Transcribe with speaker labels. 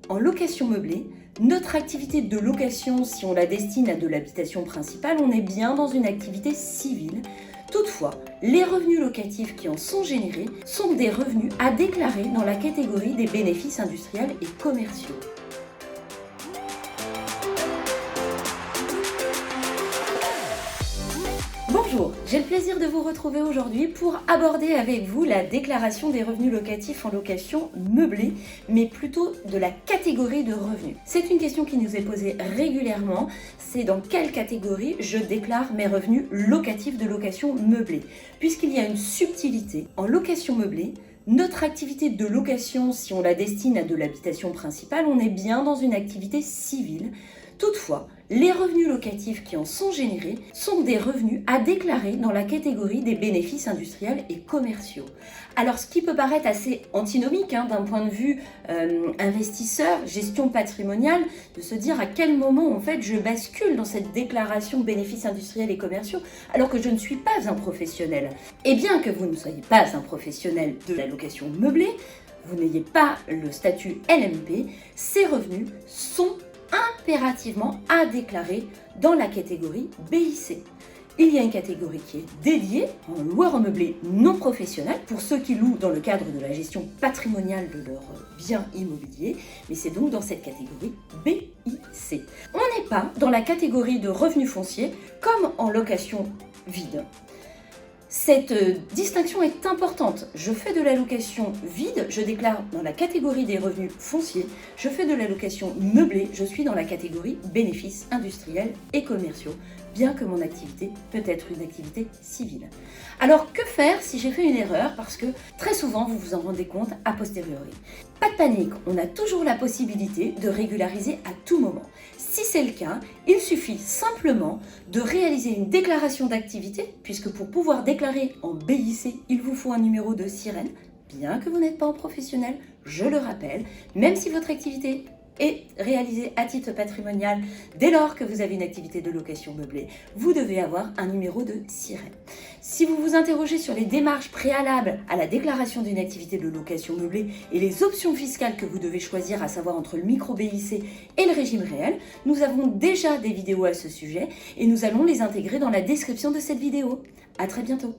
Speaker 1: En location meublée, notre activité de location, si on la destine à de l'habitation principale, on est bien dans une activité civile. Toutefois, les revenus locatifs qui en sont générés sont des revenus à déclarer dans la catégorie des bénéfices industriels et commerciaux. Bonjour, j'ai le plaisir de vous retrouver aujourd'hui pour aborder avec vous la déclaration des revenus locatifs en location meublée, mais plutôt de la catégorie de revenus. C'est une question qui nous est posée régulièrement, c'est dans quelle catégorie je déclare mes revenus locatifs de location meublée. Puisqu'il y a une subtilité, en location meublée, notre activité de location, si on la destine à de l'habitation principale, on est bien dans une activité civile. Toutefois, les revenus locatifs qui en sont générés sont des revenus à déclarer dans la catégorie des bénéfices industriels et commerciaux. Alors, ce qui peut paraître assez antinomique d'un point de vue investisseur, gestion patrimoniale, de se dire à quel moment en fait je bascule dans cette déclaration de bénéfices industriels et commerciaux alors que je ne suis pas un professionnel. Et bien que vous ne soyez pas un professionnel de la location meublée, vous n'ayez pas le statut LMP, ces revenus sont impérativement à déclarer dans la catégorie BIC. Il y a une catégorie qui est dédiée en loueur meublé non professionnel pour ceux qui louent dans le cadre de la gestion patrimoniale de leurs biens immobiliers, mais c'est donc dans cette catégorie BIC. On n'est pas dans la catégorie de revenus fonciers comme en location vide. Cette distinction est importante. Je fais de la location vide, je déclare dans la catégorie des revenus fonciers. Je fais de la location meublée, je suis dans la catégorie bénéfices industriels et commerciaux, bien que mon activité peut être une activité civile. Alors que faire si j'ai fait une erreur? Parce que très souvent vous vous en rendez compte a posteriori. Pas de panique, on a toujours la possibilité de régulariser à tout moment. Si c'est le cas, il suffit simplement de réaliser une déclaration d'activité, puisque pour pouvoir déclarer en BIC, il vous faut un numéro de sirène, bien que vous n'êtes pas en professionnel, je le rappelle, même si votre activité est réalisée à titre patrimonial, dès lors que vous avez une activité de location meublée, vous devez avoir un numéro de sirène. Si vous vous interrogez sur les démarches préalables à la déclaration d'une activité de location meublée et les options fiscales que vous devez choisir, à savoir entre le micro-BIC et le régime réel, nous avons déjà des vidéos à ce sujet et nous allons les intégrer dans la description de cette vidéo. À très bientôt.